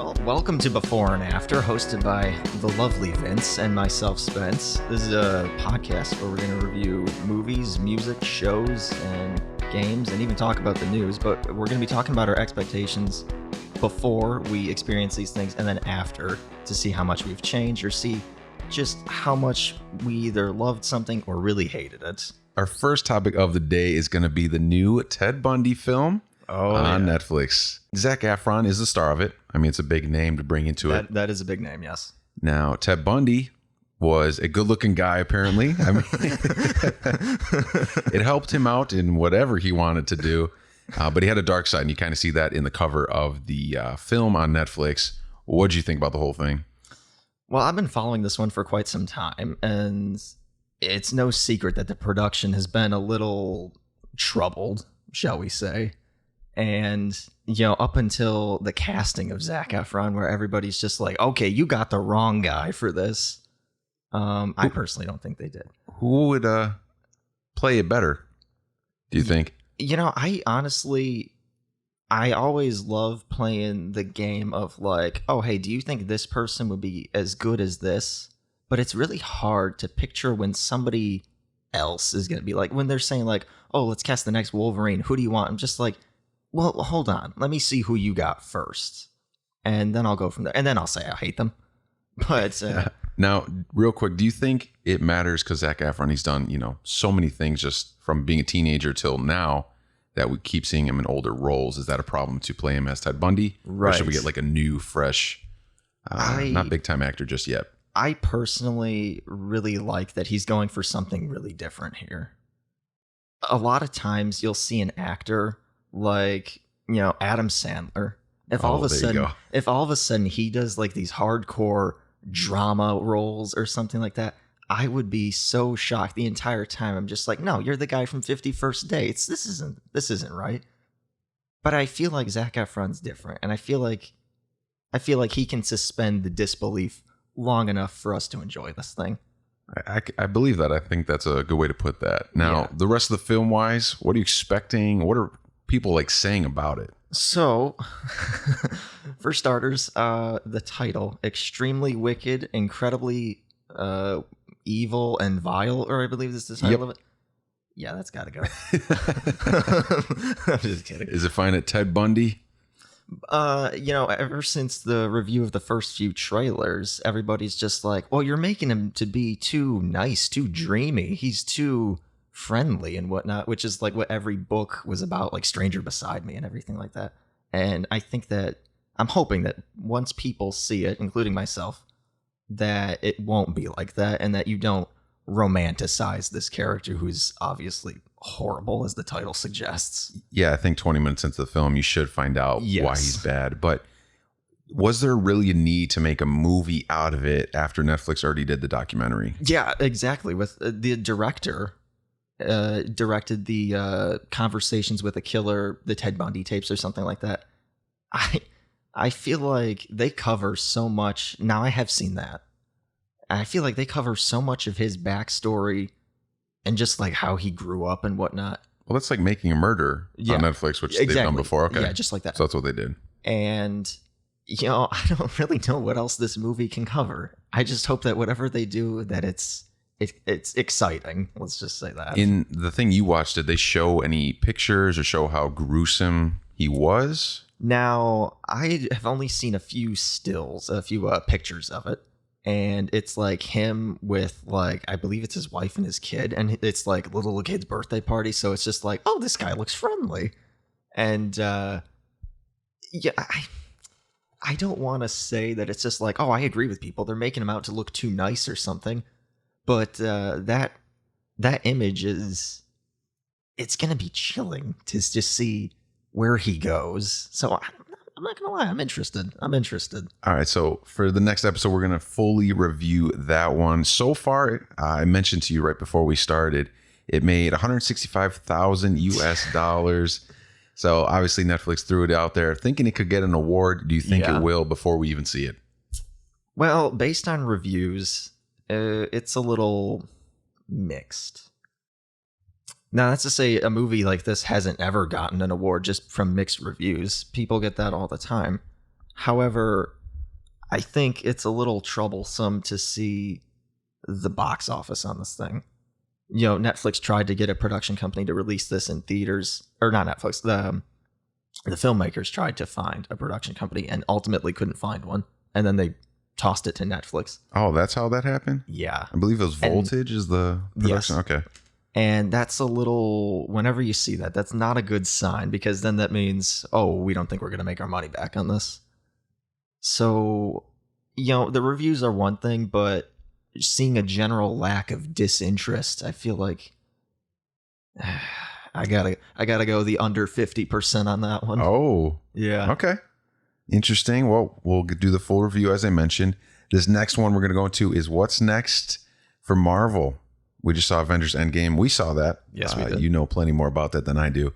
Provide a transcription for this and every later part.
Well, welcome to Before and After, hosted by the lovely Vince and myself, Spence. This is a podcast where we're going to review movies, music, shows, and games, and even talk about the news. But we're going to be talking about our expectations before we experience these things, and then after, to see how much we've changed or see just how much we either loved something or really hated it. Our first topic of the day is going to be the new Ted Bundy film on Netflix. Zac Efron is the star of it. I mean, it's a big name to bring into it. That is a big name, yes. Now, Ted Bundy was a good-looking guy, apparently. I mean, it helped him out in whatever he wanted to do, but he had a dark side, and you kind of see that in the cover of the film on Netflix. What did you think about the whole thing? Well, I've been following this one for quite some time, and it's no secret that the production has been a little troubled, shall we say. And, you know, up until the casting of Zac Efron, where everybody's just like, okay, you got the wrong guy for this. I personally don't think they did. Who would play it better, do you think? You know, I always love playing the game of like, oh, hey, do you think this person would be as good as this? But it's really hard to picture when somebody else is going to be like, when they're saying like, oh, let's cast the next Wolverine. Who do you want? I'm just like, well, hold on. Let me see who you got first. And then I'll go from there. And then I'll say I hate them. But now, real quick, do you think it matters because Zac Efron, he's done, so many things just from being a teenager till now that we keep seeing him in older roles? Is that a problem to play him as Ted Bundy? Right. Or should we get like a new, fresh, not big time actor just yet? I personally really like that he's going for something really different here. A lot of times you'll see an actor like, Adam Sandler. If all of a sudden he does like these hardcore drama roles or something like that, I would be so shocked the entire time. I'm just like, no, you're the guy from 50 First Dates. This isn't right. But I feel like Zac Efron's different, and I feel like he can suspend the disbelief long enough for us to enjoy this thing. I believe that. I think that's a good way to put that. Now, The rest of the film wise, what are you expecting? What are people like saying about it? So, for starters, the title, extremely wicked, incredibly evil and vile, or I believe this is the title of it. Yeah, that's got to go. I'm just kidding. Is it fine at Ted Bundy? Ever since the review of the first few trailers, everybody's just like, well, you're making him to be too nice, too dreamy. He's too friendly and whatnot, which is like what every book was about, like Stranger Beside Me and everything like that. And I think that I'm hoping that once people see it, including myself, that it won't be like that, and that you don't romanticize this character who's obviously horrible, as the title suggests. Yeah, I think 20 minutes into the film, you should find out why he's bad. But was there really a need to make a movie out of it after Netflix already did the documentary? Yeah, exactly. With the director directed the Conversations with a Killer, the Ted Bundy tapes or something like that. I feel like they cover so much. Now, I have seen that. I feel like they cover so much of his backstory and just like how he grew up and whatnot. Well, that's like Making a Murder on Netflix, which they've done before. Okay. Yeah, just like that. So that's what they did. And, I don't really know what else this movie can cover. I just hope that whatever they do, that it's exciting. Let's just say that. In the thing you watched, did they show any pictures or show how gruesome he was? Now, I have only seen a few stills, a few pictures of it. And it's like him with like, I believe it's his wife and his kid. And it's like little kid's birthday party. So it's just like, oh, this guy looks friendly. And I don't want to say that it's just like, oh, I agree with people. They're making him out to look too nice or something. But that image it's going to be chilling to just see where he goes. So I'm not going to lie. I'm interested. All right. So for the next episode, we're going to fully review that one. So far, I mentioned to you right before we started, it made $165,000 US. So obviously Netflix threw it out there thinking it could get an award. Do you think it will before we even see it? Well, based on reviews, it's a little mixed. Now, that's to say a movie like this hasn't ever gotten an award just from mixed reviews. People get that all the time. However, I think it's a little troublesome to see the box office on this thing. You know, Netflix tried to get a production company to release this in theaters, or not Netflix, the filmmakers tried to find a production company and ultimately couldn't find one. And then they tossed it to Netflix. Oh, that's how that happened? Yeah. I believe it was Voltage is the production. Yes. Okay. And that's a little, whenever you see that, that's not a good sign, because then that means, oh, we don't think we're going to make our money back on this. So, you know, the reviews are one thing, but seeing a general lack of disinterest, I feel like I gotta go the under 50% on that one. Oh, Yeah. okay. Interesting. Well, we'll do the full review as I mentioned. This next one we're going to go into is what's next for Marvel. We just saw Avengers Endgame. We saw that. Yes, we did. You know plenty more about that than I do.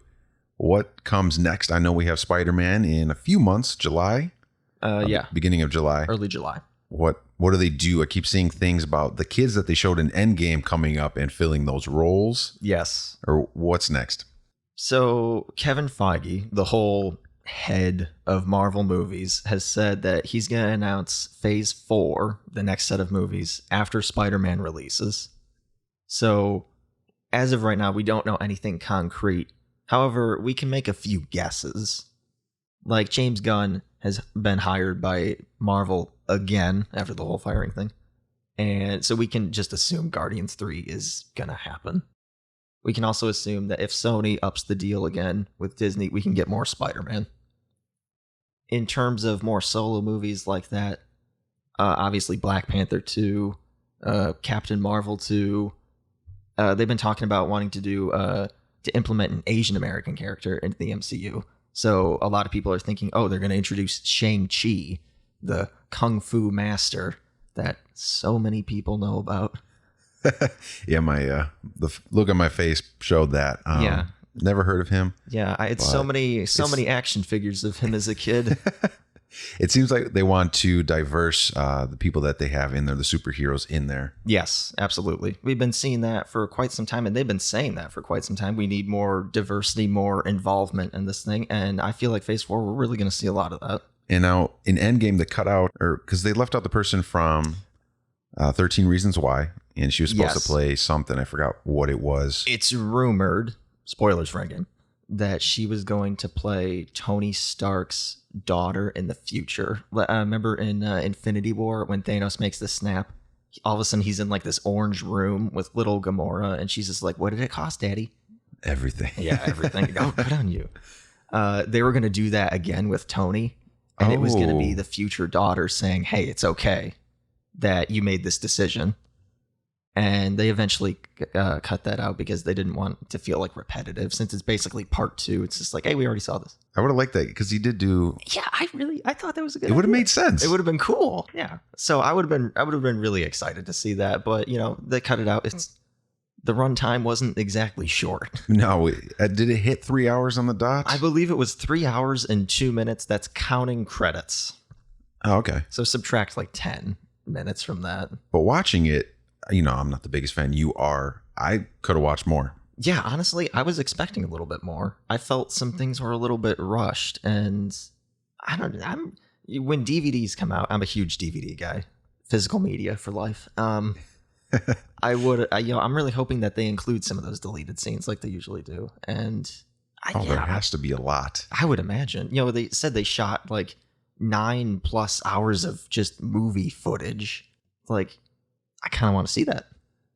What comes next? I know we have Spider-Man in a few months, July. Yeah. Beginning of July. Early July. What do they do? I keep seeing things about the kids that they showed in Endgame coming up and filling those roles. Yes. Or what's next? So Kevin Feige, the whole head of Marvel movies, has said that he's going to announce Phase 4, the next set of movies, after Spider-Man releases. So as of right now, we don't know anything concrete. However, we can make a few guesses. Like James Gunn has been hired by Marvel again after the whole firing thing. And so we can just assume Guardians 3 is going to happen. We can also assume that if Sony ups the deal again with Disney, we can get more Spider-Man. In terms of more solo movies like that, obviously Black Panther 2, Captain Marvel 2, they've been talking about wanting to do to implement an Asian American character into the MCU. So a lot of people are thinking, oh, they're going to introduce Shang-Chi, the Kung Fu master that so many people know about. Yeah, my the look on my face showed that. Yeah. Never heard of him. Yeah, I had so many action figures of him as a kid. It seems like they want to diverse the people that they have in there, the superheroes in there. Yes, absolutely. We've been seeing that for quite some time, and they've been saying that for quite some time. We need more diversity, more involvement in this thing, and I feel like Phase 4, we're really going to see a lot of that. And now in Endgame, they cut out, or because they left out the person from 13 Reasons Why, and she was supposed to play something. I forgot what it was. It's rumored, spoilers for Endgame, that she was going to play Tony Stark's daughter in the future. Remember in Infinity War when Thanos makes the snap? All of a sudden he's in like this orange room with little Gamora, and she's just like, "What did it cost, Daddy?" Everything. Yeah, everything. Oh, good on you. They were going to do that again with Tony, and it was going to be the future daughter saying, "Hey, it's okay that you made this decision." And they eventually cut that out because they didn't want it to feel like repetitive. Since it's basically part 2, it's just like, hey, we already saw this. I would have liked that because he did do. Yeah, I thought that was a good. It would have idea. made sense. It would have been cool. Yeah. So I would have been really excited to see that, but you know, they cut it out. It's the runtime wasn't exactly short. No, did it hit 3 hours on the dot? I believe it was 3 hours and 2 minutes. That's counting credits. Oh, okay. So subtract like 10 minutes from that. But watching it, you know, I'm not the biggest fan. You are. I could have watched more. Yeah, honestly, I was expecting a little bit more. I felt some things were a little bit rushed, and I don't know. When DVDs come out, I'm a huge DVD guy, physical media for life. I'm really hoping that they include some of those deleted scenes like they usually do. And there has to be a lot. I would imagine. You know, they said they shot like 9+ hours of just movie footage. Like, I kind of want to see that.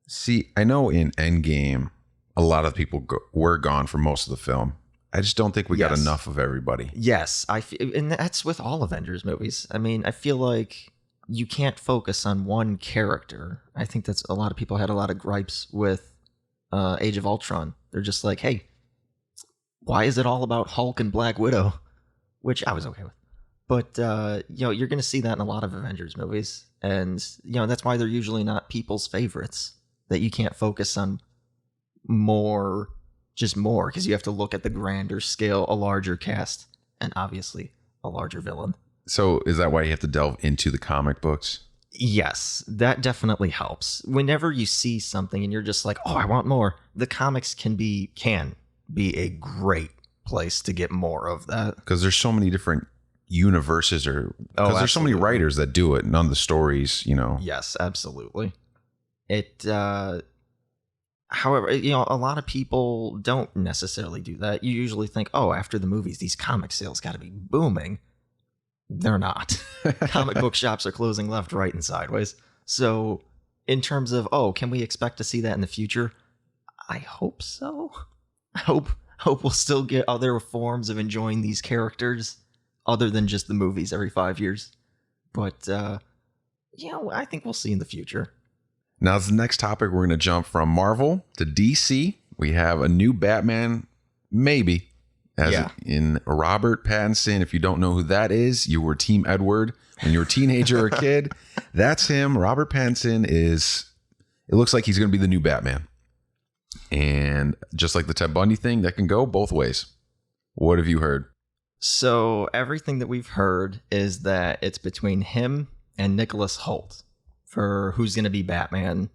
See, I know in Endgame, a lot of people were gone for most of the film. I just don't think we got enough of everybody. Yes, and that's with all Avengers movies. I mean, I feel like you can't focus on one character. I think that's a lot of people had a lot of gripes with Age of Ultron. They're just like, hey, why is it all about Hulk and Black Widow? Which I was okay with. But, you know, you're going to see that in a lot of Avengers movies. And, you know, that's why they're usually not people's favorites. That you can't focus on more, because you have to look at the grander scale, a larger cast, and obviously a larger villain. So is that why you have to delve into the comic books? Yes, that definitely helps. Whenever you see something and you're just like, oh, I want more, the comics can be a great place to get more of that. Because there's so many different universes, or because there's so many writers that do it, none of the stories, Yes, absolutely. It however, a lot of people don't necessarily do that. You usually think, oh, after the movies, these comic sales got to be booming. They're not. Comic book shops are closing left, right, and sideways. So in terms of, can we expect to see that in the future? I hope so. I hope we'll still get other forms of enjoying these characters other than just the movies every 5 years. But, I think we'll see in the future. Now, as the next topic, we're going to jump from Marvel to DC. We have a new Batman, maybe, in Robert Pattinson. If you don't know who that is, you were Team Edward when you were a teenager or a kid. That's him. Robert Pattinson it looks like he's going to be the new Batman. And just like the Ted Bundy thing, that can go both ways. What have you heard? So everything that we've heard is that it's between him and Nicholas Hoult for who's going to be Batman.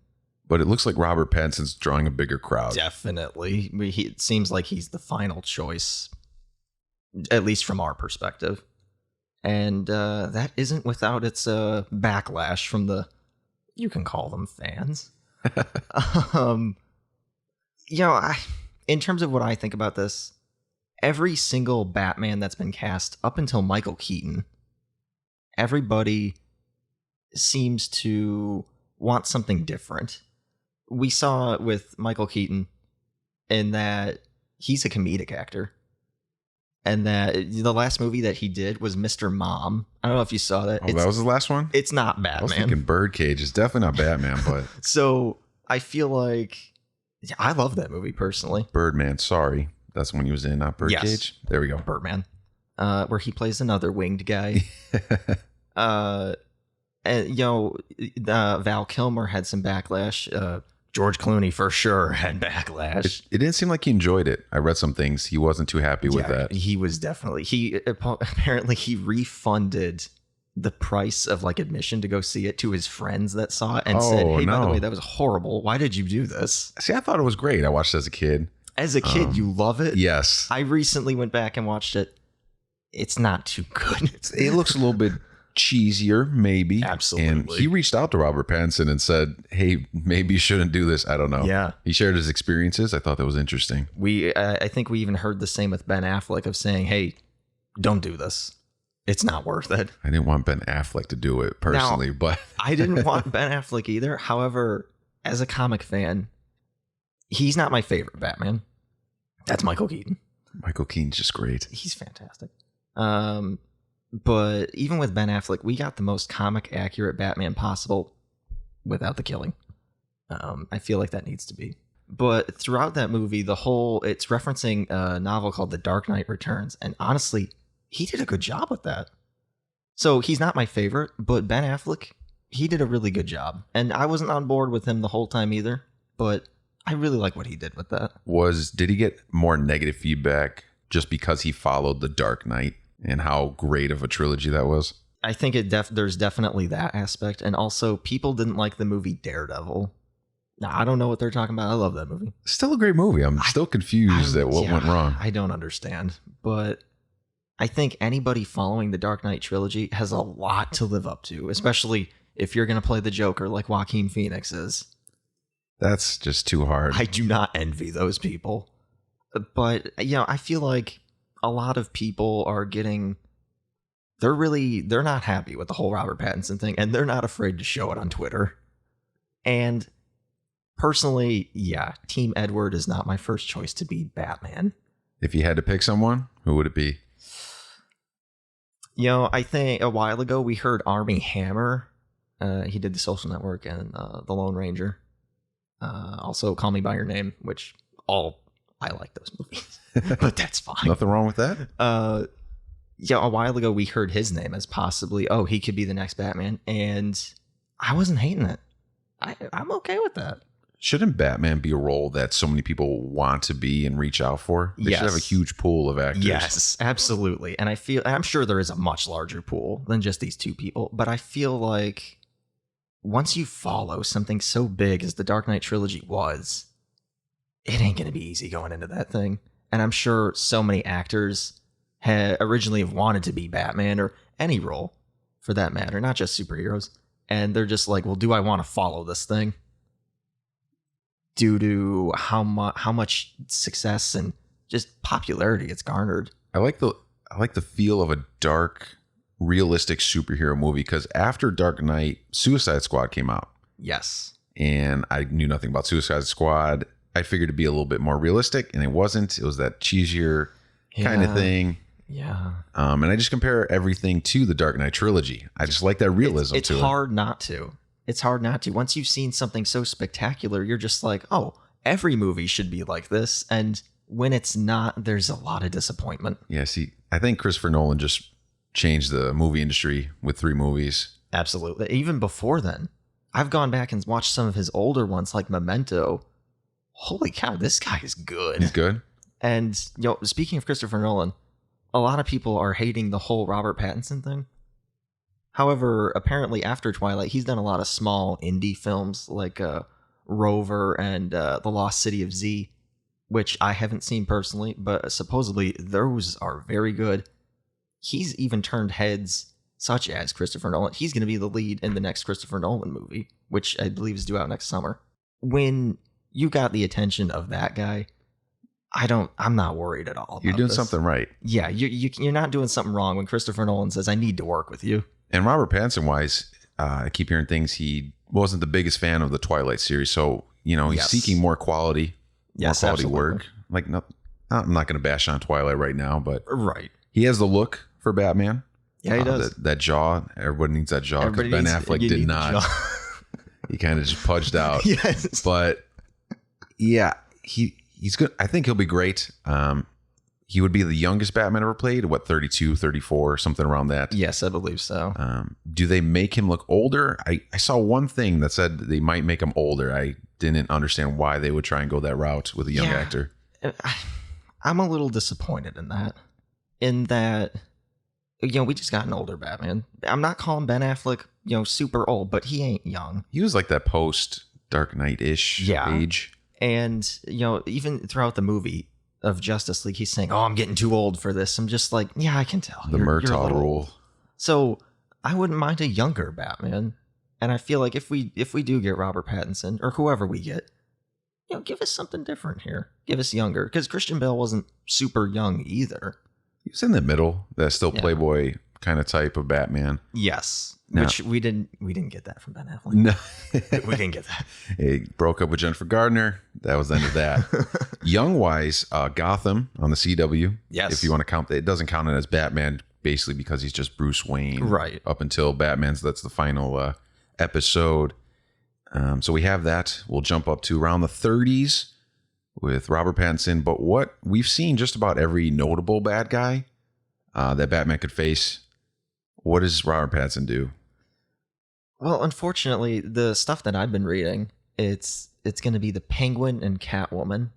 But it looks like Robert Pattinson's drawing a bigger crowd. Definitely. It seems like he's the final choice, at least from our perspective. And that isn't without its backlash from you can call them fans. In terms of what I think about this, every single Batman that's been cast up until Michael Keaton, everybody seems to want something different. We saw it with Michael Keaton in that he's a comedic actor. And that the last movie that he did was Mr. Mom. I don't know if you saw that. Oh, that was the last one? It's not Batman. I was thinking Birdcage. It's definitely not Batman, but... So I feel like... I love that movie, personally. Birdman, sorry. That's when he was in Birdcage? Yes. There we go. Birdman. Where he plays another winged guy. And, Val Kilmer had some backlash. George Clooney for sure had backlash. It didn't seem like he enjoyed it. I read some things. He wasn't too happy with that. He was definitely... Apparently he refunded the price of admission to go see it to his friends that saw it and said, hey, by the way, that was horrible. Why did you do this? See, I thought it was great. I watched it as a kid. As a kid, you love it? Yes. I recently went back and watched it. It's not too good. It looks a little bit cheesier, maybe. Absolutely. And he reached out to Robert Pattinson and said, hey, maybe you shouldn't do this. I don't know. Yeah. He shared his experiences. I thought that was interesting. I think we even heard the same with Ben Affleck of saying, hey, don't do this. It's not worth it. I didn't want Ben Affleck to do it personally, but I didn't want Ben Affleck either. However, as a comic fan, he's not my favorite Batman. That's Michael Keaton. Michael Keaton's just great. He's fantastic. But even with Ben Affleck, we got the most comic accurate Batman possible without the killing. I feel like that needs to be. But throughout that movie, it's referencing a novel called The Dark Knight Returns. And honestly, he did a good job with that. So he's not my favorite, but Ben Affleck, he did a really good job. And I wasn't on board with him the whole time either, but I really like what he did with that. Did he get more negative feedback just because he followed The Dark Knight and how great of a trilogy that was? I think there's definitely that aspect. And also, people didn't like the movie Daredevil. Now, I don't know what they're talking about. I love that movie. Still a great movie. I'm still confused at what went wrong. I don't understand. But I think anybody following the Dark Knight trilogy has a lot to live up to, especially if you're going to play the Joker like Joaquin Phoenix is. That's just too hard. I do not envy those people. But, I feel like a lot of people are they're not happy with the whole Robert Pattinson thing, and they're not afraid to show it on Twitter. And personally, Team Edward is not my first choice to be Batman. If you had to pick someone, who would it be? I think a while ago we heard Armie Hammer. He did The Social Network and The Lone Ranger. Also Call Me By Your Name, which I like those movies, but that's fine. Nothing wrong with that. A while ago we heard his name as possibly, he could be the next Batman, and I wasn't hating it. I'm okay with that. Shouldn't Batman be a role that so many people want to be and reach out for? They should have a huge pool of actors. Yes, absolutely. And I'm sure there is a much larger pool than just these two people, but I feel like once you follow something so big as the Dark Knight trilogy was, it ain't going to be easy going into that thing. And I'm sure so many actors originally have wanted to be Batman or any role for that matter, not just superheroes. And they're just like, well, do I want to follow this thing? Due to how much success and just popularity it's garnered. I like the feel of a dark, realistic superhero movie because after Dark Knight, Suicide Squad came out. Yes. And I knew nothing about Suicide Squad. I figured it'd be a little bit more realistic, and it wasn't. It was that cheesier kind of thing. Yeah. And I just compare everything to the Dark Knight trilogy. I just like that realism it's to it. It's hard not to. It's hard not to. Once you've seen something so spectacular, you're just like, oh, every movie should be like this. And when it's not, there's a lot of disappointment. Yeah, see, I think Christopher Nolan just changed the movie industry with 3 movies. Absolutely. Even before then, I've gone back and watched some of his older ones like Memento. Holy cow, this guy is good. He's good. And speaking of Christopher Nolan, a lot of people are hating the whole Robert Pattinson thing. However, apparently after Twilight, he's done a lot of small indie films like Rover and The Lost City of Z, which I haven't seen personally, but supposedly those are very good. He's even turned heads such as Christopher Nolan. He's going to be the lead in the next Christopher Nolan movie, which I believe is due out next summer. When you got the attention of that guy, I'm not worried at all. You're doing something right. Yeah, you're not doing something wrong when Christopher Nolan says, I need to work with you. And Robert Pattinson wise, I keep hearing things. He wasn't the biggest fan of the Twilight series. So, he's seeking more quality, absolutely. work. Like, no, I'm not going to bash on Twilight right now, but right. He has the look for Batman. Yeah, he does. That jaw. Everybody needs that jaw because Ben Affleck did not. He kind of just pudged out. Yes. But yeah, he's good. I think he'll be great. He would be the youngest Batman ever played. What, 32, 34, something around that? Yes, I believe so. Do they make him look older? I saw one thing that said they might make him older. I didn't understand why they would try and go that route with a young actor. I'm a little disappointed in that. We just got an older Batman. I'm not calling Ben Affleck, super old, but he ain't young. He was like that post Dark Knight-ish age. And, even throughout the movie of Justice League, he's saying, oh, I'm getting too old for this. I'm just like, yeah, I can tell. The Murtaugh rule. So I wouldn't mind a younger Batman. And I feel like if we do get Robert Pattinson or whoever we get, give us something different here. Give us younger. Because Christian Bale wasn't super young either. He was in the middle. That still Playboy kind of type of Batman. Yes. No. Which we didn't get that from Ben Affleck. No. We didn't get that. He broke up with Jennifer Gardner. That was the end of that. Young-wise, Gotham on the CW. Yes. If you want to count it doesn't count it as Batman, basically because he's just Bruce Wayne. Right. Up until that's the final episode. So we have that. We'll jump up to around the 30s with Robert Pattinson. But what we've seen just about every notable bad guy that Batman could face. What does Robert Pattinson do? Well, unfortunately, the stuff that I've been reading, it's going to be the Penguin and Catwoman.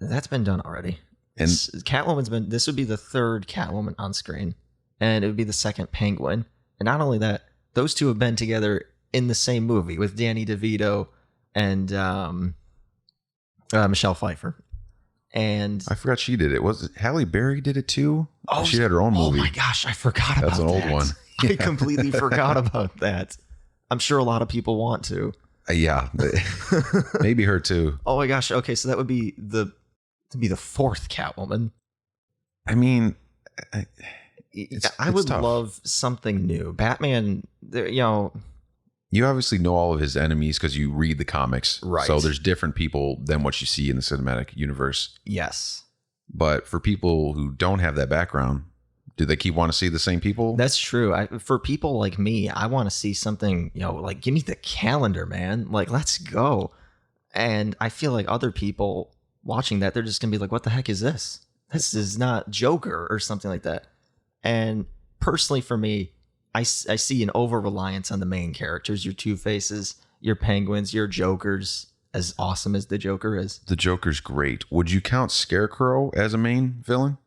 That's been done already. And this would be the third Catwoman on screen, and it would be the second Penguin. And not only that, those two have been together in the same movie with Danny DeVito and Michelle Pfeiffer. And I forgot she did it. Was it Halle Berry did it too? Oh, she had her own movie. Oh my gosh, I forgot about that. That's an old one. I completely forgot about that. I'm sure a lot of people want to. Yeah, maybe her too. Oh my gosh. Okay, so that would be the fourth Catwoman. I mean, I would love something new. Batman, you obviously know all of his enemies because you read the comics. Right. So there's different people than what you see in the cinematic universe. Yes. But for people who don't have that background, do they keep want to see the same people? That's true. For people like me, I want to see something, like give me the calendar, man. Like, let's go. And I feel like other people watching that, they're just going to be like, what the heck is this? This is not Joker or something like that. And personally for me, I see an over-reliance on the main characters, your Two-Faces, your Penguins, your Jokers, as awesome as the Joker is. The Joker's great. Would you count Scarecrow as a main villain?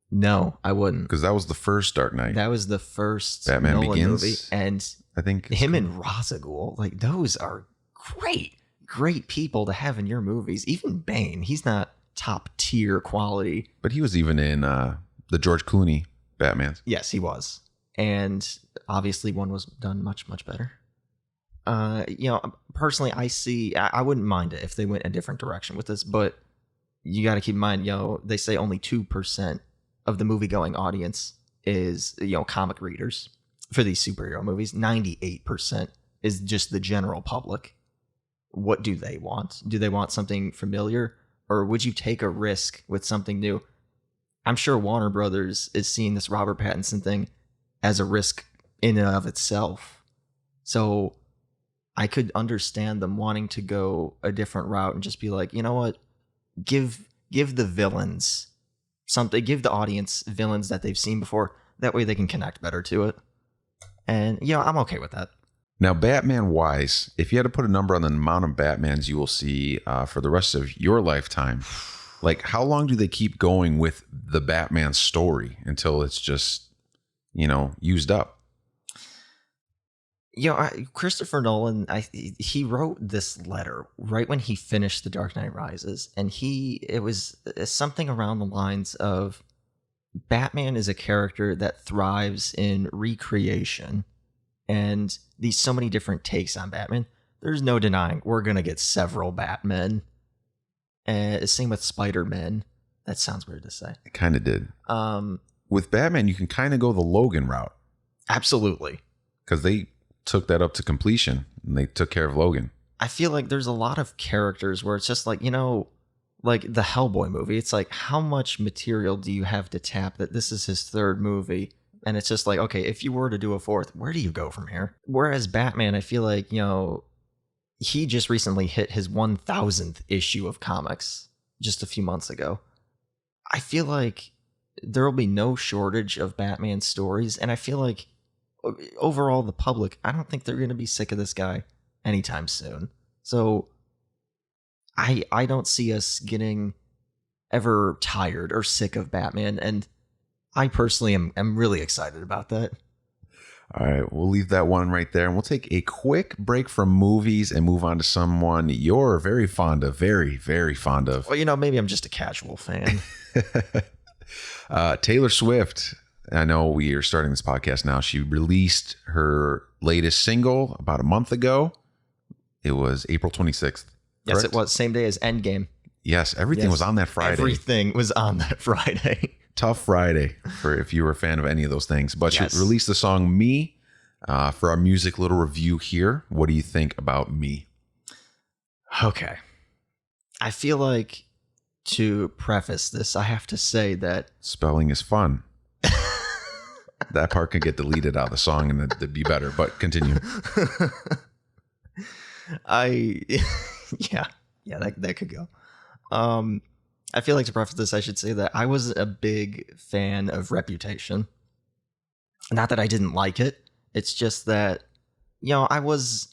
No, I wouldn't. Because that was the first Dark Knight. That was the first Batman Nolan Begins movie. And I think him and Ra's al Ghul, like those are great people to have in your movies. Even Bane, he's not top tier quality. But he was even in the George Clooney Batmans. Yes, he was. And obviously one was done much, much better. Personally, I wouldn't mind it if they went a different direction with this, but you got to keep in mind, they say only 2% of the movie-going audience is, comic readers for these superhero movies. 98% is just the general public. What do they want? Do they want something familiar, or would you take a risk with something new? I'm sure Warner Brothers is seeing this Robert Pattinson thing as a risk in and of itself. So I could understand them wanting to go a different route and just be like, you know what? Give the villains something, give the audience villains that they've seen before. That way they can connect better to it. And, I'm okay with that. Now, Batman-wise, if you had to put a number on the amount of Batmans you will see for the rest of your lifetime, like how long do they keep going with the Batman story until it's just, used up? Christopher Nolan, he wrote this letter right when he finished The Dark Knight Rises, and it was something around the lines of Batman is a character that thrives in recreation, and these so many different takes on Batman. There's no denying we're gonna get several Batmen. Same with Spider-Man. That sounds weird to say. It kind of did. With Batman, you can kind of go the Logan route. Absolutely, because they took that up to completion and they took care of Logan. I feel like there's a lot of characters where it's just like, like the Hellboy movie. It's like, how much material do you have to tap that this is his third movie? And it's just like, okay, if you were to do a fourth, where do you go from here? Whereas Batman, I feel like, he just recently hit his 1000th issue of comics just a few months ago. I feel like there will be no shortage of Batman stories. And I feel like overall, the public, I don't think they're going to be sick of this guy anytime soon. So I don't see us getting ever tired or sick of Batman. And I personally am really excited about that. All right, we'll leave that one right there. And we'll take a quick break from movies and move on to someone you're very fond of, very, very fond of. Well, maybe I'm just a casual fan. Taylor Swift. I know we are starting this podcast now. She released her latest single about a month ago. It was April 26th. Yes, correct? It was. Same day as Endgame. Yes, everything was on that Friday. Everything was on that Friday. Tough Friday for if you were a fan of any of those things. But yes. She released the song Me for our music little review here. What do you think about Me? Okay. I feel like to preface this, I have to say that spelling is fun. That part could get deleted out of the song and it'd be better, but continue. That could go. I feel like to preface this, I should say that I was a big fan of Reputation. Not that I didn't like it. It's just that, it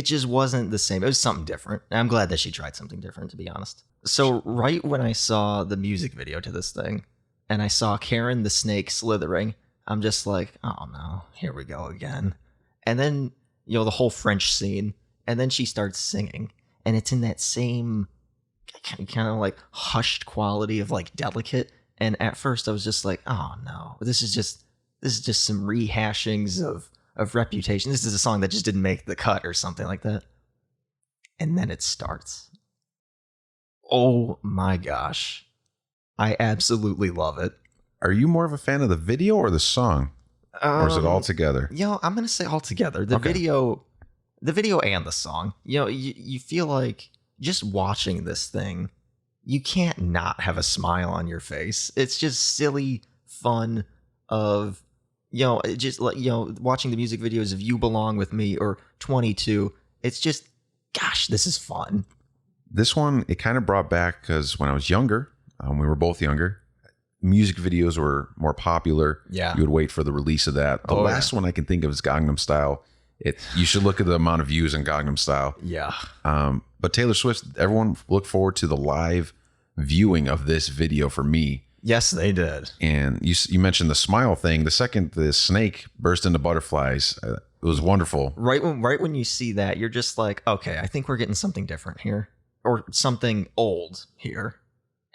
just wasn't the same. It was something different. And I'm glad that she tried something different, to be honest. So right when I saw the music video to this thing, and I saw Karen the Snake slithering, I'm just like, oh no, here we go again. And then, the whole French scene, and then she starts singing, and it's in that same kind of like hushed quality of like delicate. And at first I was just like, oh no, this is just some rehashings of Reputation. This is a song that just didn't make the cut or something like that. And then it starts. Oh my gosh. I absolutely love it. Are you more of a fan of the video or the song? Or is it all together? I'm going to say all together. The video and the song. You feel like just watching this thing, you can't not have a smile on your face. It's just silly fun of, just like, watching the music videos of You Belong With Me or 22. It's just, gosh, this is fun. This one, it kind of brought back, because when I was younger, we were both younger, music videos were more popular. Yeah. You would wait for the release of that. The last one I can think of is Gangnam Style. You should look at the amount of views in Gangnam Style. Yeah. But Taylor Swift, everyone look forward to the live viewing of this video for Me. Yes, they did. And you mentioned the smile thing. The second the snake burst into butterflies, it was wonderful. Right when you see that, you're just like, okay, I think we're getting something different here, or something old here.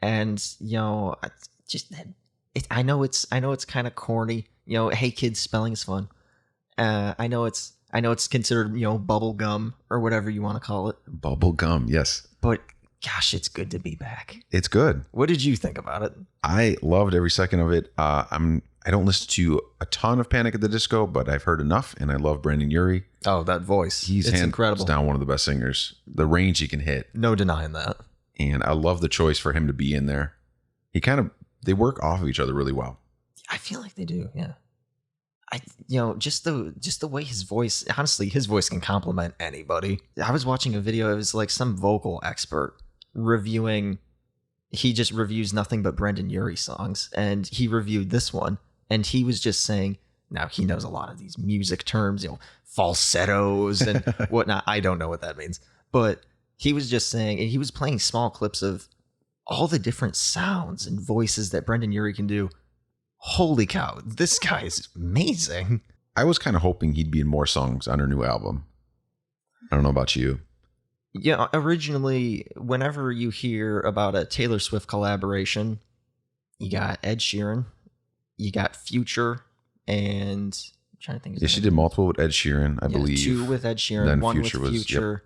And just that I know it's kind of corny. Hey kids, spelling is fun. I know it's considered bubble gum or whatever you want to call it. Bubble gum, yes. But gosh, it's good to be back. It's good. What did you think about it? I loved every second of it. I don't listen to a ton of Panic at the Disco, but I've heard enough, and I love Brandon Urie. Oh, that voice. It's incredible. Down one of the best singers. The range he can hit. No denying that. And I love the choice for him to be in there. They work off of each other really well. I feel like they do, yeah. Just the way his voice, honestly, his voice can compliment anybody. I was watching a video, it was like some vocal expert reviewing, he just reviews nothing but Brandon Urie songs, and he reviewed this one, and he was just saying, now he knows a lot of these music terms, falsettos and whatnot. I don't know what that means, but he was just saying, and he was playing small clips of all the different sounds and voices that Brandon Urie can do. Holy cow, this guy is amazing. I was kind of hoping he'd be in more songs on her new album. I don't know about you. Yeah, originally, whenever you hear about a Taylor Swift collaboration, you got Ed Sheeran, you got Future, and I'm trying to think. Yeah, she did multiple with Ed Sheeran, I believe. 2 with Ed Sheeran, then 1 Future with was, Future,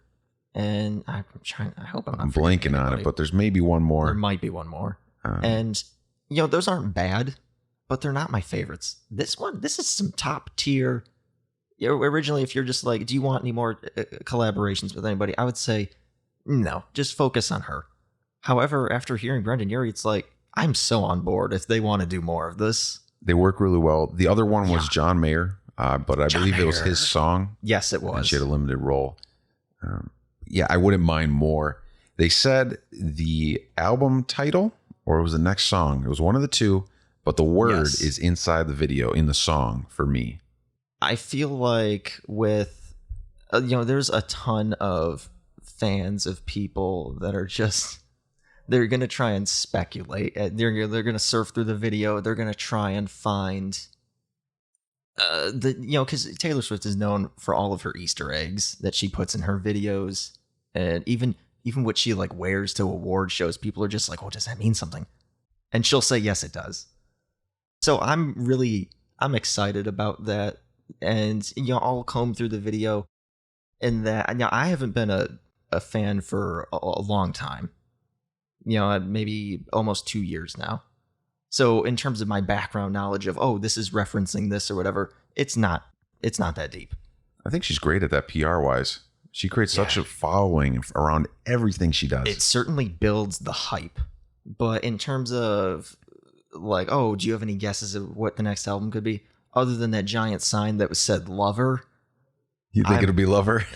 and I hope I'm not blanking on it, but there's maybe one more. There might be one more. And, those aren't bad, but they're not my favorites. This is some top tier. Originally, if you're just like, do you want any more collaborations with anybody? I would say, no, just focus on her. However, after hearing Brandon Urie, it's like, I'm so on board if they want to do more of this. They work really well. The other one was John Mayer, but I believe it was his song. Yes, it was. And she had a limited role. I wouldn't mind more. They said the album title, or it was the next song. It was one of the two, but the word is inside the video, in the song for me. I feel like with, there's a ton of fans of people that are just, they're going to try and speculate. They're going to surf through the video. They're going to try and find, because Taylor Swift is known for all of her Easter eggs that she puts in her videos. And even what she like wears to award shows, people are just like, well, does that mean something? And she'll say, yes, it does. So I'm excited about that. And, I'll comb through the video, and that, I haven't been a fan for a long time, maybe almost 2 years now. So in terms of my background knowledge of, oh, this is referencing this or whatever, it's not that deep. I think she's great at that PR wise. She creates such a following around everything she does. It certainly builds the hype. But in terms of like, oh, do you have any guesses of what the next album could be? Other than that giant sign that was said Lover. You think it'll be Lover?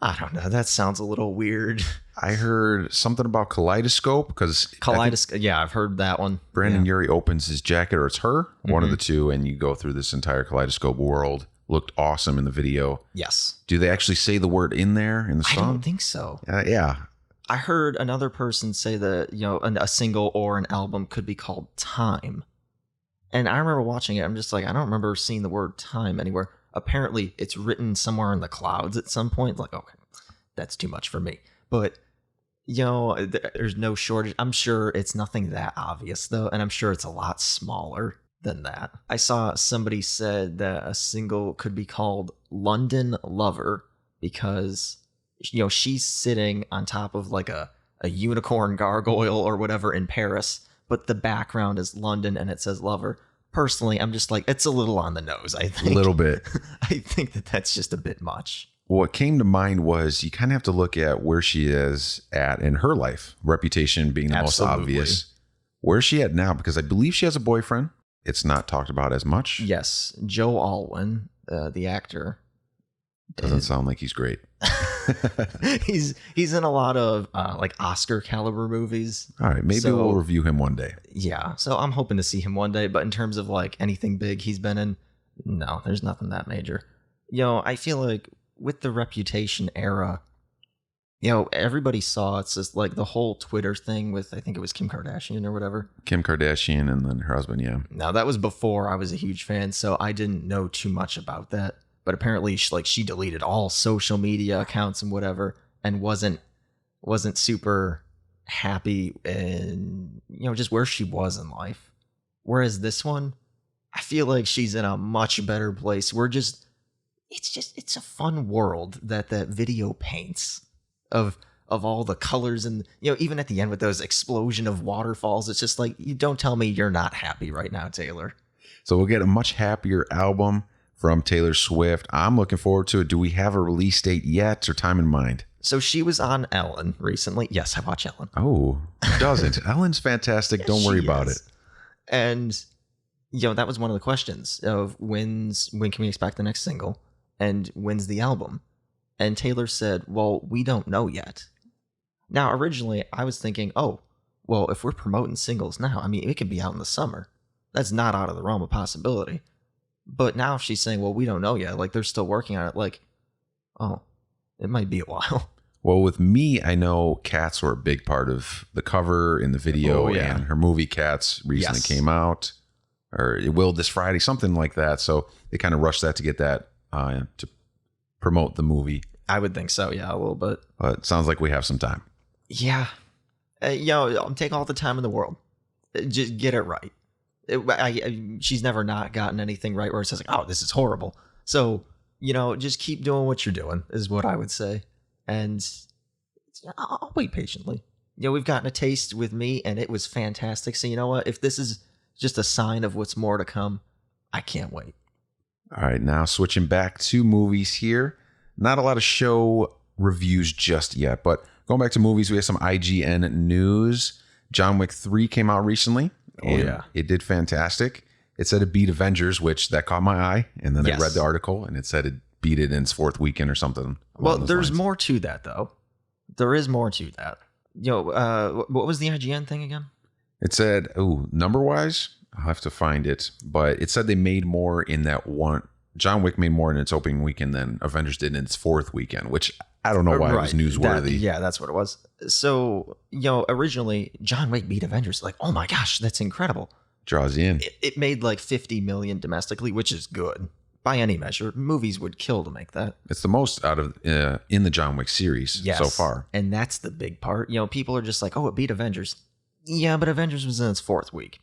I don't know. That sounds a little weird. I heard something about Kaleidoscope, because Kaleidoscope. Yeah, I've heard that one. Brandon Urie opens his jacket, or it's her, one of the two, and you go through this entire Kaleidoscope world. Looked awesome in the video. Yes. Do they actually say the word in there in the song? I don't think so. Yeah. I heard another person say that, a single or an album could be called Time. And I remember watching it. I'm just like, I don't remember seeing the word time anywhere. Apparently, it's written somewhere in the clouds at some point. Like, okay, that's too much for me. But, there's no shortage. I'm sure it's nothing that obvious, though. And I'm sure it's a lot smaller than that. I saw somebody said that a single could be called London Lover because, she's sitting on top of like a unicorn gargoyle or whatever in Paris, but the background is London and it says Lover. Personally, I'm just like, it's a little on the nose, I think. A little bit. I think that's just a bit much. What came to mind was you kind of have to look at where she is at in her life. Reputation being the most obvious. Where's she at now? Because I believe she has a boyfriend. It's not talked about as much. Yes. Joe Alwyn, the actor. Doesn't sound like he's great. He's in a lot of like Oscar caliber movies. All right, maybe we'll review him one day. Yeah, so I'm hoping to see him one day. But in terms of like anything big he's been in, no, there's nothing that major. I feel like with the Reputation era, everybody saw it's just like the whole Twitter thing with, I think it was Kim Kardashian or whatever. Kim Kardashian and then her husband, yeah. Now that was before I was a huge fan, so I didn't know too much about that. But apparently, she deleted all social media accounts and whatever, and wasn't super happy in just where she was in life. Whereas this one, I feel like she's in a much better place. It's a fun world that video paints of all the colors, and even at the end with those explosion of waterfalls, it's just like, you don't tell me you're not happy right now, Taylor. So we'll get a much happier album from Taylor Swift. I'm looking forward to it. Do we have a release date yet or time in mind? So she was on Ellen recently. Yes, I watch Ellen. Oh, who doesn't? Ellen's fantastic. Don't worry about it. And that was one of the questions of when can we expect the next single, and when's the album? And Taylor said, well, we don't know yet. Now, originally, I was thinking, oh, well, if we're promoting singles now, I mean, it could be out in the summer. That's not out of the realm of possibility. But now she's saying, well, we don't know yet. Like, they're still working on it. Like, oh, it might be a while. Well, with me, I know cats were a big part of the cover in the video, and her movie Cats recently came out, or it will this Friday, something like that. So they kind of rushed that to get that to promote the movie. I would think so, yeah, a little bit. But it sounds like we have some time. Yeah. Take all the time in the world. Just get it right. She's never not gotten anything right where it says, like, oh, this is horrible. So, just keep doing what you're doing is what I would say. And I'll wait patiently. We've gotten a taste with me, and it was fantastic. So you know what? If this is just a sign of what's more to come, I can't wait. All right, now switching back to movies here. Not a lot of show reviews just yet, but going back to movies, we have some IGN news. John Wick 3 came out recently. And it did fantastic. It said it beat Avengers, which that caught my eye. And then I read the article, and it said it beat it in its fourth weekend or something. Well, there's more to that, though. There is more to that. What was the IGN thing again? It said, number-wise, I'll have to find it. But it said they made more in that one. John Wick made more in its opening weekend than Avengers did in its fourth weekend, which I don't know why it was newsworthy. That's what it was. So, originally, John Wick beat Avengers. Like, oh my gosh, that's incredible. Draws you in. It made like $50 million domestically, which is good. By any measure, movies would kill to make that. It's the most out of in the John Wick series so far. And that's the big part. People are just like, oh, it beat Avengers. Yeah, but Avengers was in its fourth week.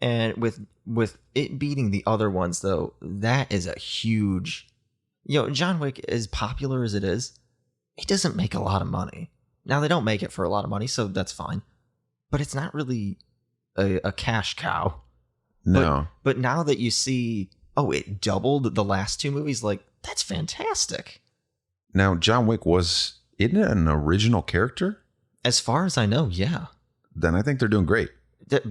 And with it beating the other ones, though, that is a huge... John Wick, as popular as it is, it doesn't make a lot of money. Now, they don't make it for a lot of money, so that's fine. But it's not really a cash cow. No. But now that you see, it doubled the last two movies, like, that's fantastic. Now, John Wick isn't it an original character? As far as I know, yeah. Then I think they're doing great.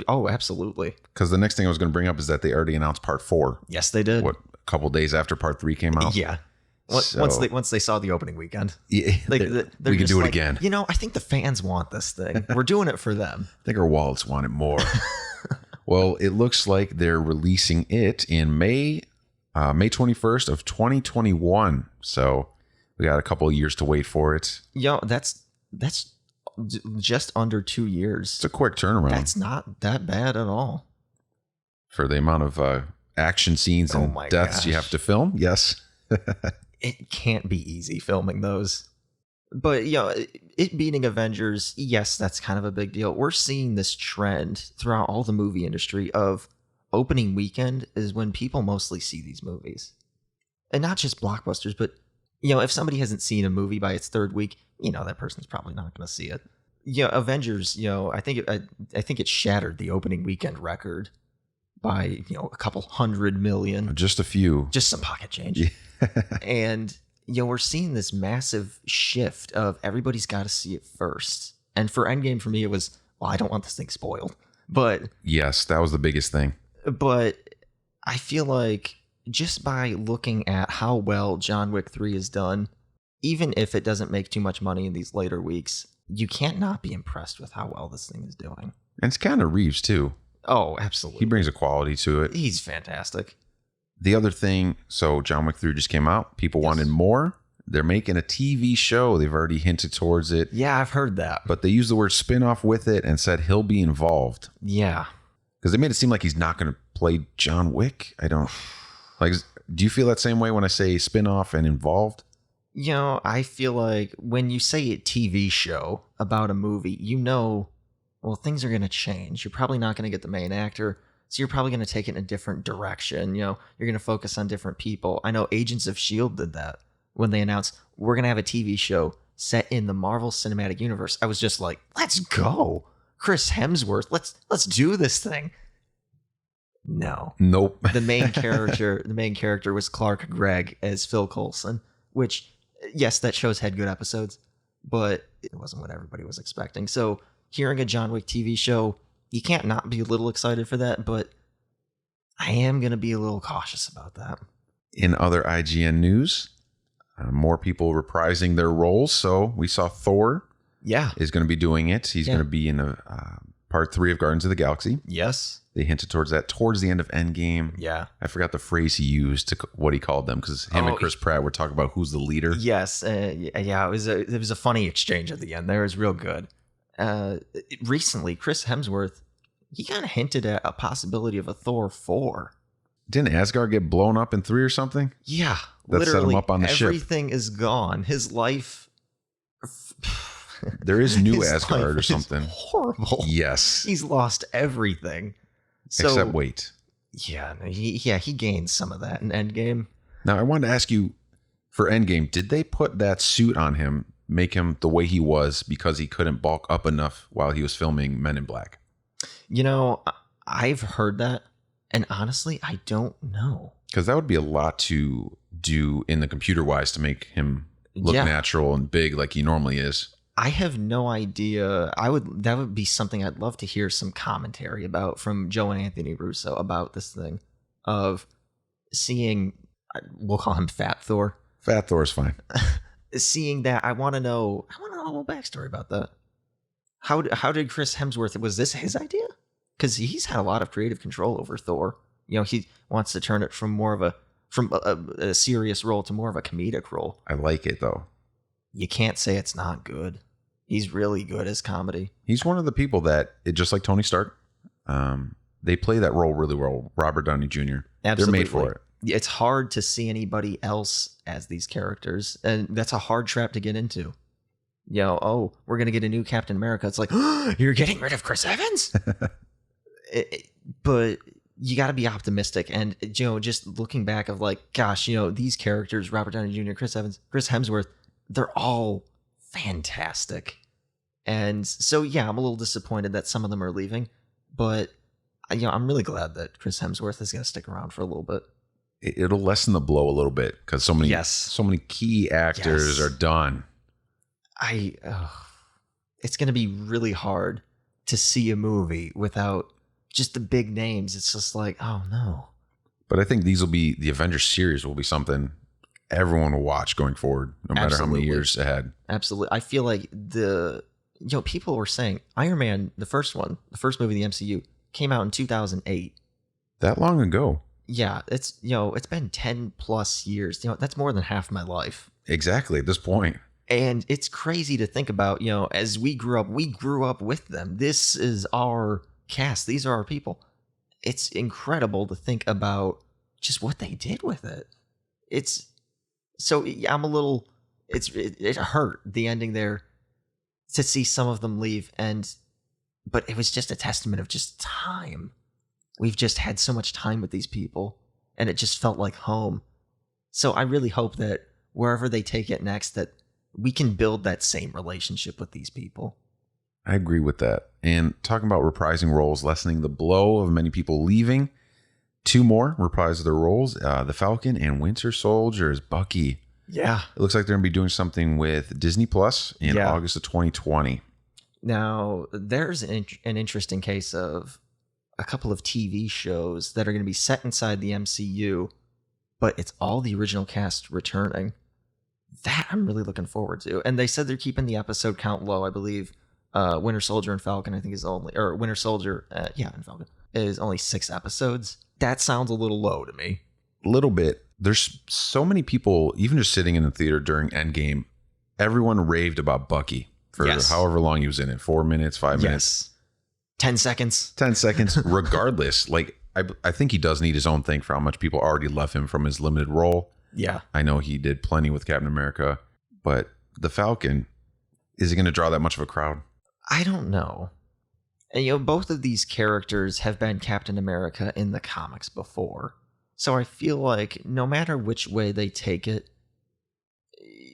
Oh, absolutely. Because the next thing I was going to bring up is that they already announced part 4. Yes, they did. A couple days after part 3 came out? Yeah. Once they saw the opening weekend. Yeah, we can do it again. I think the fans want this thing. We're doing it for them. I think our wallets want it more. Well, it looks like they're releasing it in May 21st of 2021. So we got a couple of years to wait for it. That's just under 2 years. It's a quick turnaround. That's not that bad at all. For the amount of action scenes and deaths you have to film, yes. It can't be easy filming those. But, it beating Avengers, yes, that's kind of a big deal. We're seeing this trend throughout all the movie industry of opening weekend is when people mostly see these movies. And not just blockbusters, but, if somebody hasn't seen a movie by its third week, that person's probably not going to see it. Avengers, I think it shattered the opening weekend record by, a couple 100 million. Just a few. Just some pocket change. And, we're seeing this massive shift of everybody's got to see it first. And for Endgame, for me, it was, I don't want this thing spoiled. But yes, that was the biggest thing. But I feel like just by looking at how well John Wick 3 is done, even if it doesn't make too much money in these later weeks, you can't not be impressed with how well this thing is doing. And it's kind of Reeves, too. Oh, absolutely. He brings a quality to it. He's fantastic. The other thing, so John Wick 3 just came out. People wanted more. They're making a TV show. They've already hinted towards it. Yeah, I've heard that. But they used the word spin-off with it and said he'll be involved. Yeah. Because they made it seem like he's not going to play John Wick. I don't... do you feel that same way when I say spin-off and involved? I feel like when you say a TV show about a movie, well, things are going to change. You're probably not going to get the main actor. So you're probably going to take it in a different direction. You're going to focus on different people. I know Agents of S.H.I.E.L.D. did that when they announced, we're going to have a TV show set in the Marvel Cinematic Universe. I was just like, let's go. Chris Hemsworth, let's do this thing. No. Nope. The main character was Clark Gregg as Phil Coulson, which, yes, that show's had good episodes, but it wasn't what everybody was expecting. So hearing a John Wick TV show, you can't not be a little excited for that, but I am going to be a little cautious about that. In other IGN news, more people reprising their roles. So we saw Thor is going to be doing it. He's going to be in part 3 of Guardians of the Galaxy. Yes. They hinted towards that towards the end of Endgame. Yeah. I forgot the phrase he used, to what he called them, because him and Chris Pratt were talking about who's the leader. Yes. It was a funny exchange at the end there. It was real good. Recently, Chris Hemsworth, he kind of hinted at a possibility of a Thor 4. Didn't Asgard get blown up in 3 or something? Yeah. That set him up on the ship. Everything is gone. His life... There is new Asgard or something. Horrible. Yes. He's lost everything. Except weight. Yeah, he gained some of that in Endgame. Now, I wanted to ask you, for Endgame, did they put that suit on him, make him the way he was because he couldn't bulk up enough while he was filming Men in Black? I've heard that, and honestly, I don't know. Because that would be a lot to do in the computer-wise to make him look natural and big like he normally is. I have no idea. That would be something I'd love to hear some commentary about from Joe and Anthony Russo about this thing of seeing, we'll call him Fat Thor. Fat Thor is fine. Seeing that, I want to know a little backstory about that. How did Chris Hemsworth, was this his idea? Because he's had a lot of creative control over Thor. He wants to turn it from a serious role to more of a comedic role. I like it though. You can't say it's not good. He's really good as comedy. He's one of the people that, just like Tony Stark, they play that role really well. Robert Downey Jr. Absolutely. They're made for it. It's hard to see anybody else as these characters, and that's a hard trap to get into. We're going to get a new Captain America. It's like, you're getting rid of Chris Evans? But you got to be optimistic. And, just looking back of like, gosh, these characters, Robert Downey Jr., Chris Evans, Chris Hemsworth, they're all fantastic. And so, I'm a little disappointed that some of them are leaving, but I'm really glad that Chris Hemsworth is going to stick around for a little bit. It'll lessen the blow a little bit because so many key actors are done. It's going to be really hard to see a movie without just the big names. It's just like, oh no. But I think the Avengers series will be something everyone will watch going forward, no matter how many years ahead. Absolutely. I feel like people were saying Iron Man, the first movie in the MCU, came out in 2008. That long ago. Yeah, it's been 10 plus years. That's more than half my life. Exactly, at this point. And it's crazy to think about, as we grew up with them. This is our cast. These are our people. It's incredible to think about just what they did with it. I'm a little, it hurt, the ending there, to see some of them leave. But it was just a testament of just time. We've just had so much time with these people, and it just felt like home. So I really hope that wherever they take it next, that we can build that same relationship with these people. I agree with that. And talking about reprising roles, lessening the blow of many people leaving, 2 more reprise their roles. The Falcon and Winter Soldier as Bucky. Yeah. It looks like they're going to be doing something with Disney Plus in August of 2020. Now, there's an interesting case of a couple of TV shows that are going to be set inside the MCU, but it's all the original cast returning. That I'm really looking forward to. And they said they're keeping the episode count low. I believe Winter Soldier and Falcon, I think, is only, or Winter Soldier, and Falcon is only 6 episodes. That sounds a little low to me. A little bit. There's so many people, even just sitting in the theater during Endgame, everyone raved about Bucky for however long he was in it. 4 minutes, 5 minutes. 10 seconds. 10 seconds. Regardless, I think he does need his own thing for how much people already love him from his limited role. Yeah. I know he did plenty with Captain America, but the Falcon, is he going to draw that much of a crowd? I don't know. And both of these characters have been Captain America in the comics before. So I feel like no matter which way they take it,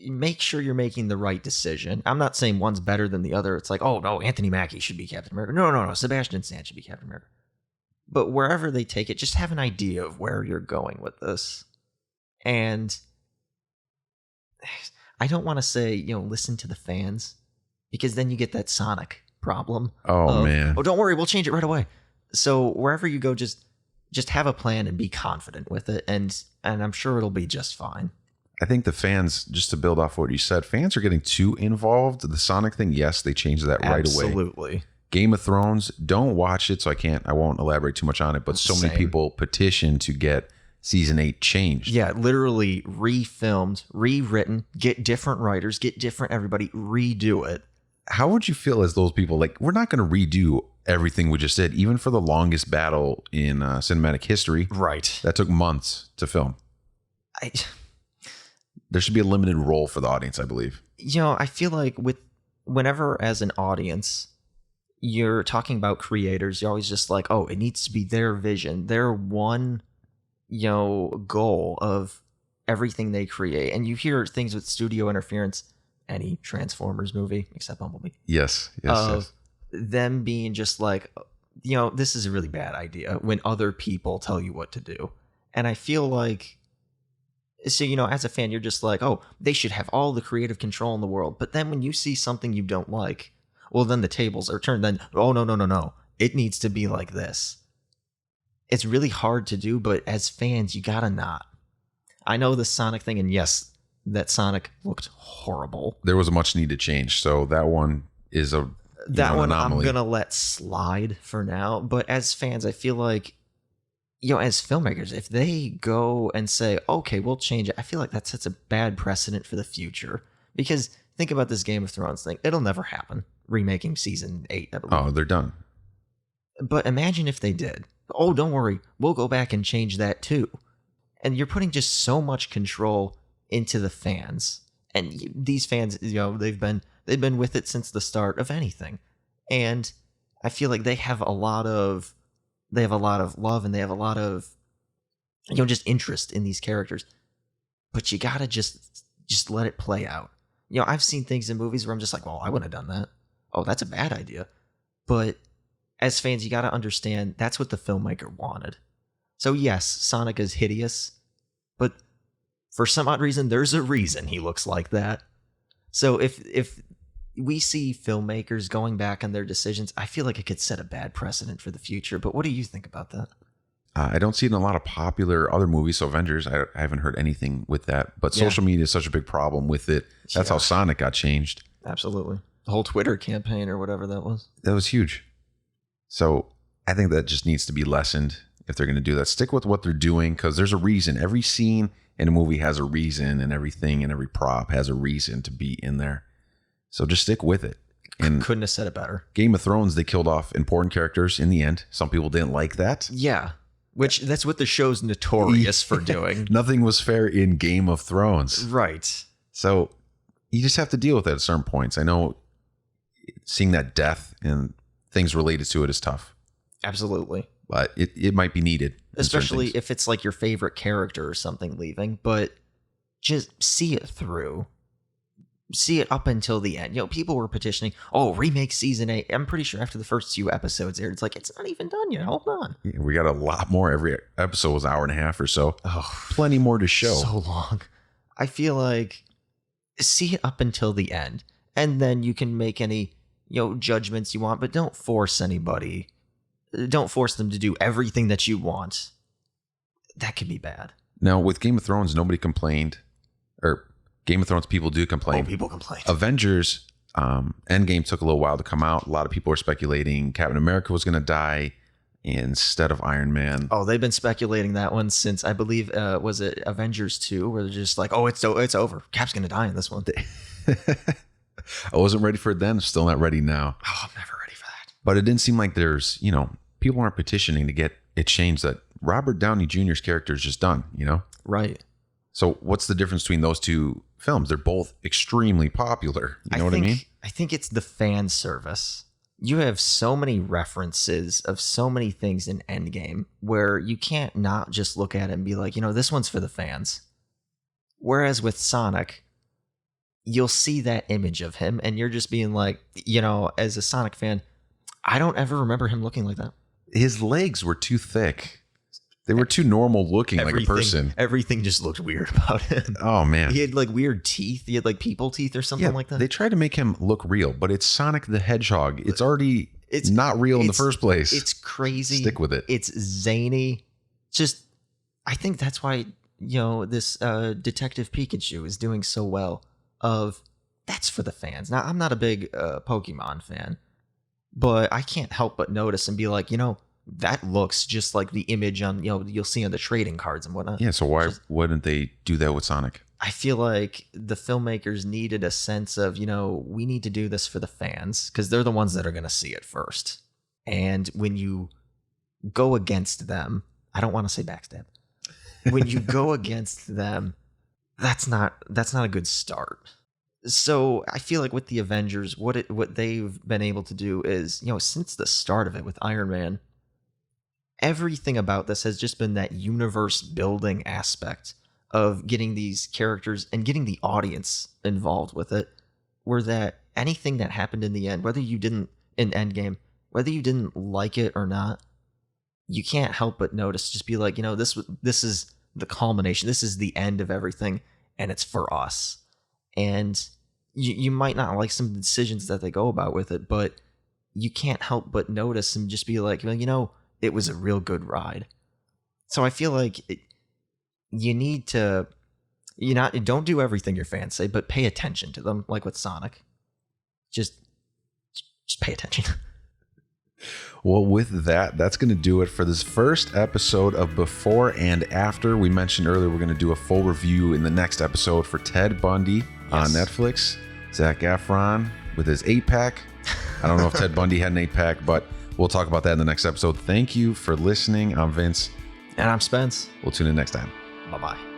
make sure you're making the right decision. I'm not saying one's better than the other. It's like, oh no, Anthony Mackie should be Captain America. No, Sebastian Stan should be Captain America. But wherever they take it, just have an idea of where you're going with this. And I don't want to say, listen to the fans, because then you get that Sonic problem. Oh, man. Oh, don't worry, we'll change it right away. So wherever you go, just have a plan and be confident with it, and I'm sure it'll be just fine. I think the fans, just to build off what you said, fans are getting too involved. The Sonic thing, yes, they changed that right away. Absolutely. Game of Thrones, don't watch it, so I won't elaborate too much on it, but so many people petitioned to get season 8 changed. Yeah, literally refilmed, rewritten, get different writers, get different everybody, redo it. How would you feel as those people, like, we're not going to redo everything we just did, even for the longest battle in cinematic history. Right. That took months to film. There should be a limited role for the audience, I believe. I feel like whenever as an audience, you're talking about creators, you're always just like, oh, it needs to be their vision, their one, goal of everything they create. And you hear things with studio interference, any Transformers movie, except Bumblebee. Yes. Them being just like, this is a really bad idea when other people tell you what to do. And I feel like, so, as a fan, you're just like, oh, they should have all the creative control in the world. But then when you see something you don't like, well, then the tables are turned. Then, oh, no. It needs to be like this. It's really hard to do, but as fans, you gotta not. I know the Sonic thing, and yes, that Sonic looked horrible. There was a much needed change, so that one is an anomaly. I'm gonna let slide for now. But as fans, I feel like, as filmmakers, if they go and say, okay, we'll change it, I feel like that sets a bad precedent for the future. Because think about this Game of Thrones thing. It'll never happen. Remaking season 8, I believe. Oh, they're done. But imagine if they did. Oh, don't worry. We'll go back and change that too. And you're putting just so much control into the fans. And these fans, they've been with it since the start of anything. And I feel like they have a lot of love, and they have a lot of just interest in these characters. But you gotta just let it play out. I've seen things in movies where I'm just like, well, I wouldn't have done that. Oh, that's a bad idea. But as fans, you gotta understand that's what the filmmaker wanted. So yes, Sonic is hideous, but for some odd reason, there's a reason he looks like that. So if we see filmmakers going back on their decisions, I feel like it could set a bad precedent for the future. But what do you think about that? I don't see it in a lot of popular other movies. So Avengers, I haven't heard anything with that. But social media is such a big problem with it. That's how Sonic got changed. Absolutely. The whole Twitter campaign or whatever that was. That was huge. So I think that just needs to be lessened if they're going to do that. Stick with what they're doing, because there's a reason. Every scene in a movie has a reason, and everything and every prop has a reason to be in there. So just stick with it. And couldn't have said it better. Game of Thrones, they killed off important characters in the end. Some people didn't like that. Yeah. Which that's what the show's notorious for doing. Nothing was fair in Game of Thrones. Right. So you just have to deal with it at certain points. I know seeing that death and things related to it is tough. Absolutely. But it might be needed. Especially if it's like your favorite character or something leaving. But just see it through. See it up until the end. People were petitioning, oh, remake season 8. I'm pretty sure after the first few episodes aired, it's like, it's not even done yet. Hold on. Yeah, we got a lot more. Every episode was an hour and a half or so. Oh, plenty more to show. So long. I feel like see it up until the end. And then you can make any, judgments you want, but don't force anybody. Don't force them to do everything that you want. That could be bad. Now, with Game of Thrones, nobody complained, or Game of Thrones people do complain. Oh, people complain. Avengers Endgame took a little while to come out. A lot of people were speculating Captain America was going to die instead of Iron Man. Oh, they've been speculating that one since, I believe, was it Avengers 2, where they're just like, oh, it's over. Cap's going to die in this one. I wasn't ready for it then. Still not ready now. Oh, I'm never ready for that. But it didn't seem like there's, people aren't petitioning to get it changed, that Robert Downey Jr.'s character is just done, Right. So what's the difference between those two films? They're both extremely popular. You know what I mean? I think it's the fan service. you have so many references of so many things in Endgame where you can't not just look at it and be like, this one's for the fans. Whereas with Sonic, you'll see that image of him and you're just being like, as a Sonic fan, I don't ever remember him looking like that. His legs were too thick. They were too normal looking, like a person. Everything just looked weird about him. Oh, man. He had like weird teeth. He had like people teeth or something like that. They tried to make him look real, but it's Sonic the Hedgehog. It's already not real in the first place. It's crazy. Stick with it. It's zany. I think that's why, this Detective Pikachu is doing so well. That's for the fans. Now, I'm not a big Pokemon fan, but I can't help but notice and be like, that looks just like the image on, you'll see on the trading cards and whatnot. Yeah, so why wouldn't they do that with Sonic? I feel like the filmmakers needed a sense of, we need to do this for the fans because they're the ones that are going to see it first. And when you go against them, I don't want to say backstab. When you go against them, that's not a good start. So I feel like with the Avengers, what they've been able to do is, since the start of it with Iron Man, everything about this has just been that universe building aspect of getting these characters and getting the audience involved with it, where that anything that happened in the end, whether you didn't in Endgame, whether you didn't like it or not, you can't help but notice, just be like, this is the culmination. This is the end of everything, and it's for us. And you might not like some decisions that they go about with it, but you can't help but notice and just be like, it was a real good ride. So I feel like you need to, don't do everything your fans say, but pay attention to them, like with Sonic. Just pay attention. Well, with that's going to do it for this first episode of Before and After. We mentioned earlier we're going to do a full review in the next episode for Ted Bundy on Netflix. Zac Efron with his 8-pack. I don't know if Ted Bundy had an 8-pack, but we'll talk about that in the next episode. Thank you for listening. I'm Vince. And I'm Spence. We'll tune in next time. Bye-bye.